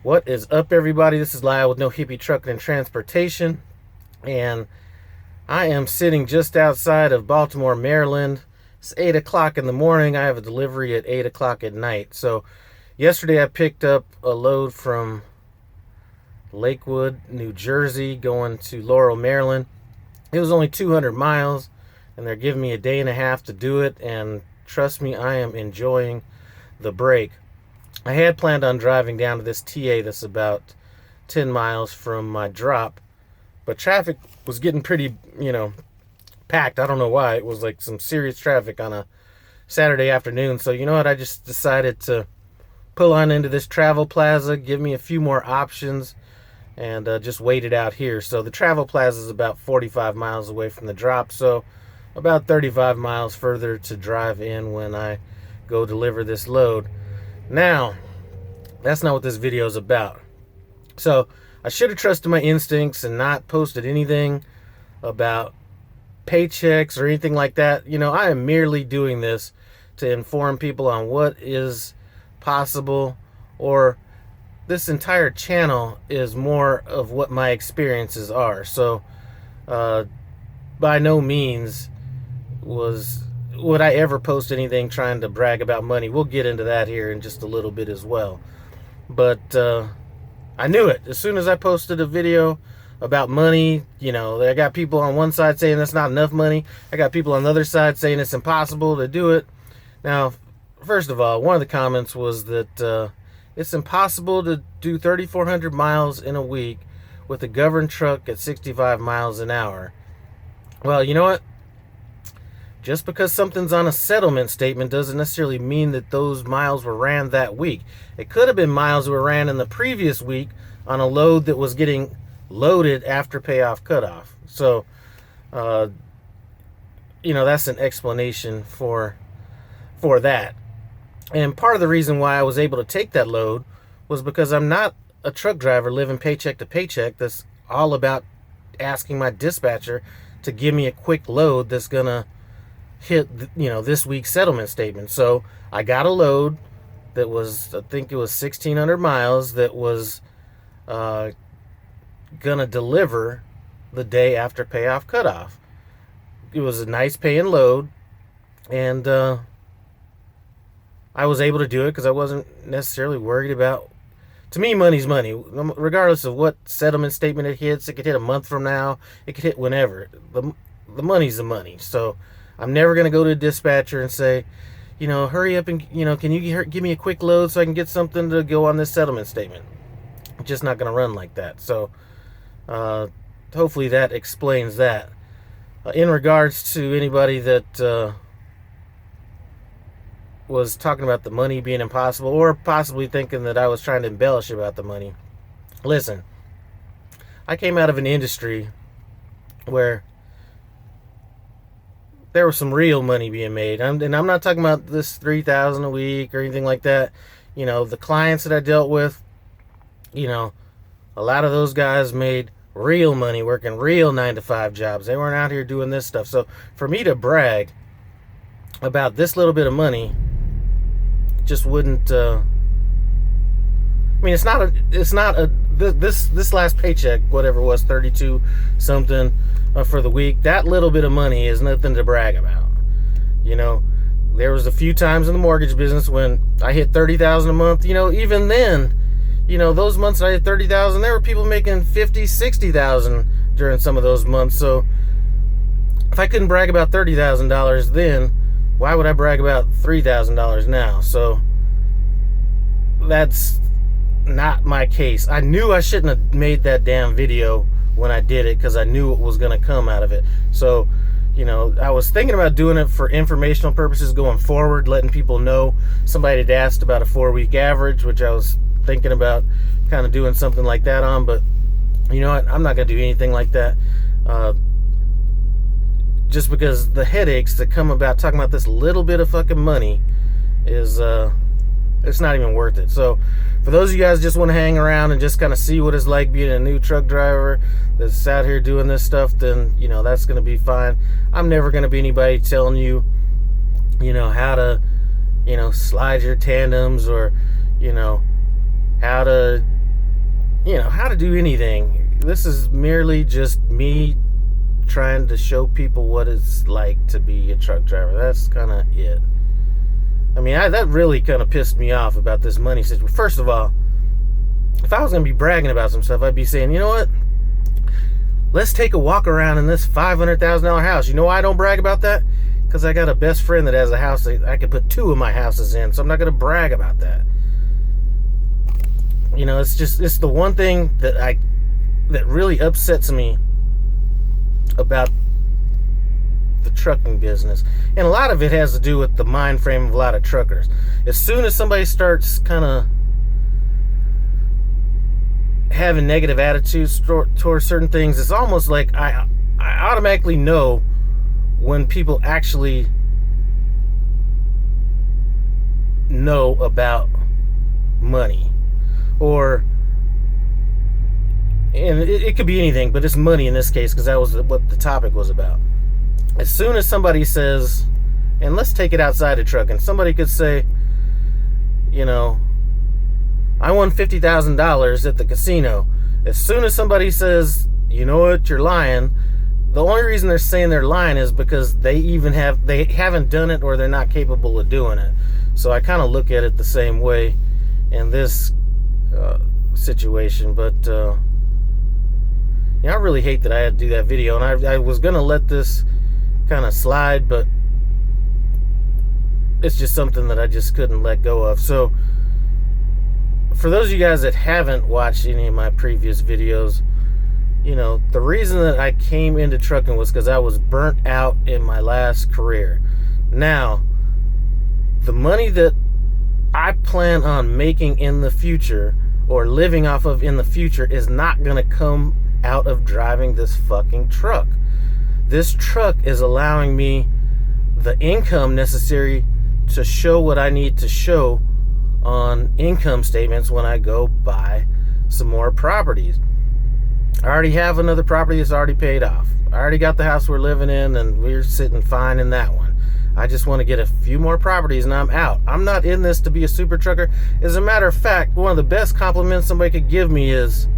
What is up, everybody? This is Lyle with No Hippie Trucking and Transportation, and I am sitting just outside of Baltimore, Maryland. It's 8 o'clock in the morning. I have a delivery at 8 o'clock at night. So, yesterday I picked up a load from Lakewood, New Jersey, going to Laurel, Maryland. It was only 200 miles, and they're giving me a day and a half to do it, and trust me, I am enjoying the break. I had planned on driving down to this TA that's about 10 miles from my drop, but traffic was getting pretty, packed. I don't know why. It was like some serious traffic on a Saturday afternoon. So, you know what? I just decided to pull on into this travel plaza, give me a few more options, and just wait it out here. So, the travel plaza is about 45 miles away from the drop. So, about 35 miles further to drive in when I go deliver this load. Now, that's not what this video is about. So, I should have trusted my instincts and not posted anything about paychecks or anything like that. I am merely doing this to inform people on what is possible, or this entire channel is more of what my experiences are. So, by no means would I ever post anything trying to brag about money. We'll get into that here in just a little bit as well. But I knew it. As soon as I posted a video about money, I got people on one side saying that's not enough money. I got people on the other side saying it's impossible to do it. Now, first of all, one of the comments was that it's impossible to do 3,400 miles in a week with a governed truck at 65 miles an hour. Well, you know what? Just because something's on a settlement statement doesn't necessarily mean that those miles were ran that week. It could have been miles that were ran in the previous week on a load that was getting loaded after payoff cutoff. So, that's an explanation for that. And part of the reason why I was able to take that load was because I'm not a truck driver living paycheck to paycheck that's all about asking my dispatcher to give me a quick load that's going to hit, this week's settlement statement. So I got a load that was, I think it was 1,600 miles, that was gonna deliver the day after payoff cutoff. It was a nice paying load, and I was able to do it because I wasn't necessarily worried about. To me, money's money, regardless of what settlement statement it hits. It could hit a month from now. It could hit whenever. The money's the money. So I'm never going to go to a dispatcher and say, hurry up and, can you give me a quick load so I can get something to go on this settlement statement? I'm just not going to run like that. So, hopefully that explains that. In regards to anybody that was talking about the money being impossible, or possibly thinking that I was trying to embellish about the money, listen, I came out of an industry where there was some real money being made. And I'm not talking about this $3,000 a week or anything like that. The clients that I dealt with, a lot of those guys made real money working real 9-to-5 jobs. They weren't out here doing this stuff. So for me to brag about this little bit of money just wouldn't, it's not a this last paycheck, whatever it was, 32 something for the week, that little bit of money is nothing to brag about. There was a few times in the mortgage business when I hit 30,000 a month. Even then, those months that I hit 30,000, there were people making 50, 60,000 during some of those months. So if I couldn't brag about $30,000 then, why would I brag about $3,000 now? So that's not my case. I knew I shouldn't have made that damn video when I did it, because I knew what was going to come out of it. So, I was thinking about doing it for informational purposes going forward, letting people know. Somebody had asked about a 4-week average, which I was thinking about kind of doing something like that on, but you know what? I'm not going to do anything like that. Just because the headaches that come about talking about this little bit of fucking money is, it's not even worth it. So for those of you guys just want to hang around and just kind of see what it's like being a new truck driver that's out here doing this stuff, then that's going to be fine. I'm never going to be anybody telling you how to slide your tandems, or how to how to do anything. This is merely just me trying to show people what it's like to be a truck driver. That's kind of it. I mean, that really kind of pissed me off about this money situation. First of all, if I was going to be bragging about some stuff, I'd be saying, you know what? Let's take a walk around in this $500,000 house. You know why I don't brag about that? Because I got a best friend that has a house that I could put 2 of my houses in, so I'm not going to brag about that. It's the one thing that really upsets me about the trucking business. And a lot of it has to do with the mind frame of a lot of truckers. As soon as somebody starts kind of having negative attitudes towards certain things, it's almost like I automatically know when people actually know about money. And it could be anything, but it's money in this case, because that was what the topic was about. As soon as somebody says, and let's take it outside of trucking, somebody could say, I won $50,000 at the casino. As soon as somebody says, you know what, you're lying, the only reason they're saying they're lying is because they haven't done it, or they're not capable of doing it. So I kind of look at it the same way in this situation. But I really hate that I had to do that video, and I was gonna let this kind of slide, but it's just something that I just couldn't let go of. So for those of you guys that haven't watched any of my previous videos, the reason that I came into trucking was because I was burnt out in my last career. Now, the money that I plan on making in the future, or living off of in the future, is not going to come out of driving this fucking truck. This truck is allowing me the income necessary to show what I need to show on income statements when I go buy some more properties. I already have another property that's already paid off. I already got the house we're living in, and we're sitting fine in that one. I just want to get a few more properties and I'm out. I'm not in this to be a super trucker. As a matter of fact, one of the best compliments somebody could give me is,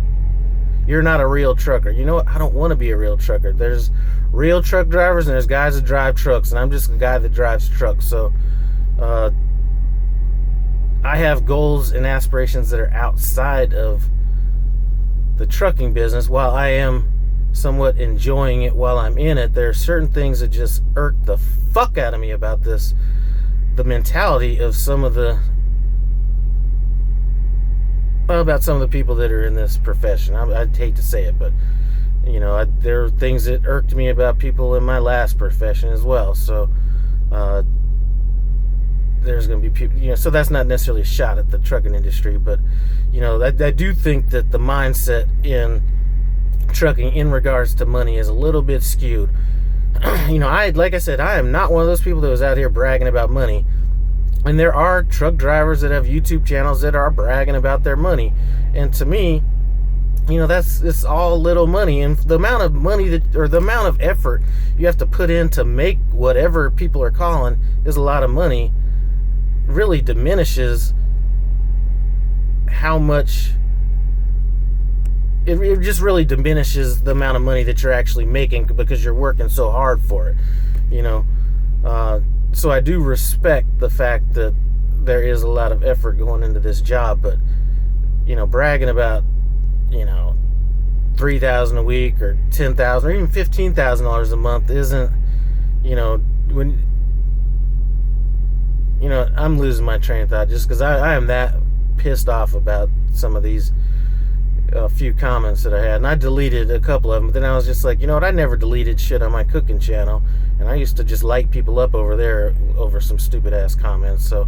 you're not a real trucker. You know what? I don't want to be a real trucker. There's real truck drivers and there's guys that drive trucks, and I'm just a guy that drives trucks. So I have goals and aspirations that are outside of the trucking business. While I am somewhat enjoying it while I'm in it, there are certain things that just irk the fuck out of me about this. The mentality of some of the people that are in this profession. I'd hate to say it, but there are things that irked me about people in my last profession as well. So there's going to be people, so that's not necessarily a shot at the trucking industry, but I do think that the mindset in trucking in regards to money is a little bit skewed. Like I said, I am not one of those people that was out here bragging about money. And there are truck drivers that have YouTube channels that are bragging about their money. And to me, it's all little money. And the amount of money or the amount of effort you have to put in to make whatever people are calling is a lot of money, really diminishes how much it just really diminishes the amount of money that you're actually making, because you're working so hard for it. So I do respect the fact that there is a lot of effort going into this job, but bragging about $3,000 a week or $10,000 or even $15,000 a month isn't, when I'm losing my train of thought just because I am that pissed off about some of these few comments that I had, and I deleted a couple of them. But then I was just like, I never deleted shit on my cooking channel, and I used to just light people up over there over some stupid ass comments. So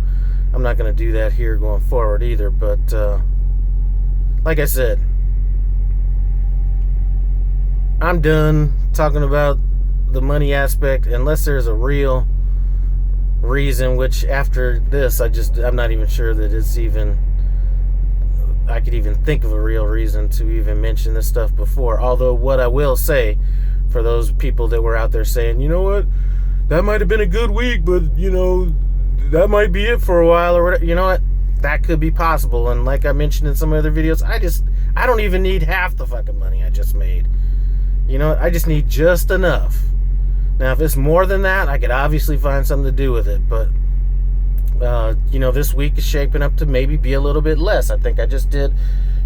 I'm not going to do that here going forward either. But like I said, I'm done talking about the money aspect unless there's a real reason, which after this I'm not even sure that it's even I could even think of a real reason to even mention this stuff before. Although what I will say, for those people that were out there saying, you know what, that might have been a good week, but that might be it for a while or whatever, you know what, that could be possible. And like I mentioned in some other videos, I don't even need half the fucking money I just made. You know, I just need just enough. Now, if it's more than that, I could obviously find something to do with it. But, you know, this week is shaping up to maybe be a little bit less. I think I just did,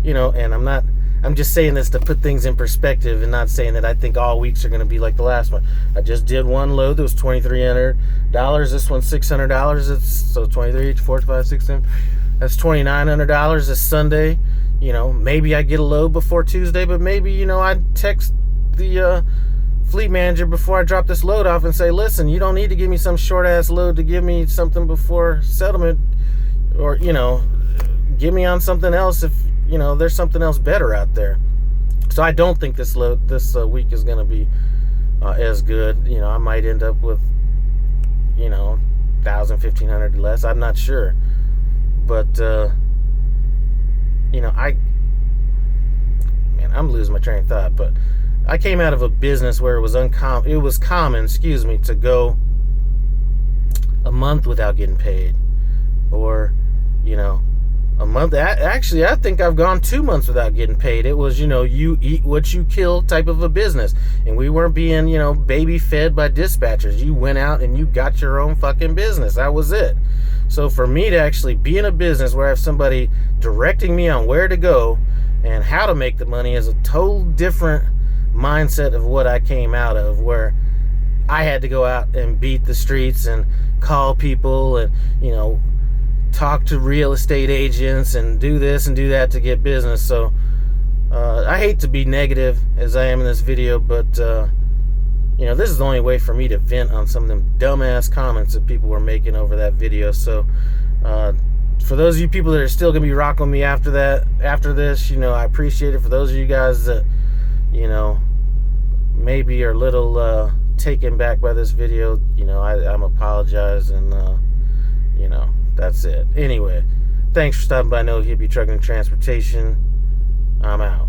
you know, and I'm just saying this to put things in perspective and not saying that I think all weeks are going to be like the last one. I just did one load that was $2,300. This one's $600. It's so 23, 4, 5, 6, 7. That's $2,900 this Sunday. You know, maybe I get a load before Tuesday, but maybe, you know, I'd text the fleet manager before I drop this load off and say, listen, you don't need to give me some short ass load to give me something before settlement, or, you know, give me on something else if, you know, there's something else better out there. So I don't think this week is going to be as good. You know, I might end up with, you know, 1,000, 1,500 less. I'm not sure. But, you know, I'm losing my train of thought. But I came out of a business where it was common, to go a month without getting paid. Or, you know, a month. Actually, I think I've gone 2 months without getting paid. It was, you know, you eat what you kill type of a business. And we weren't being, you know, baby fed by dispatchers. You went out and you got your own fucking business. That was it. So for me to actually be in a business where I have somebody directing me on where to go and how to make the money is a total different mindset of what I came out of, where I had to go out and beat the streets and call people and, you know, talk to real estate agents and do this and do that to get business. So I hate to be negative as I am in this video, but you know, this is the only way for me to vent on some of them dumbass comments that people were making over that video. So for those of you people that are still gonna be rocking with me after this, you know, I appreciate it. For those of you guys that, you know, maybe are a little taken back by this video, you know, I'm apologize, and you know, that's it. Anyway, thanks for stopping by No Hippie Trucking and Transportation. I'm out.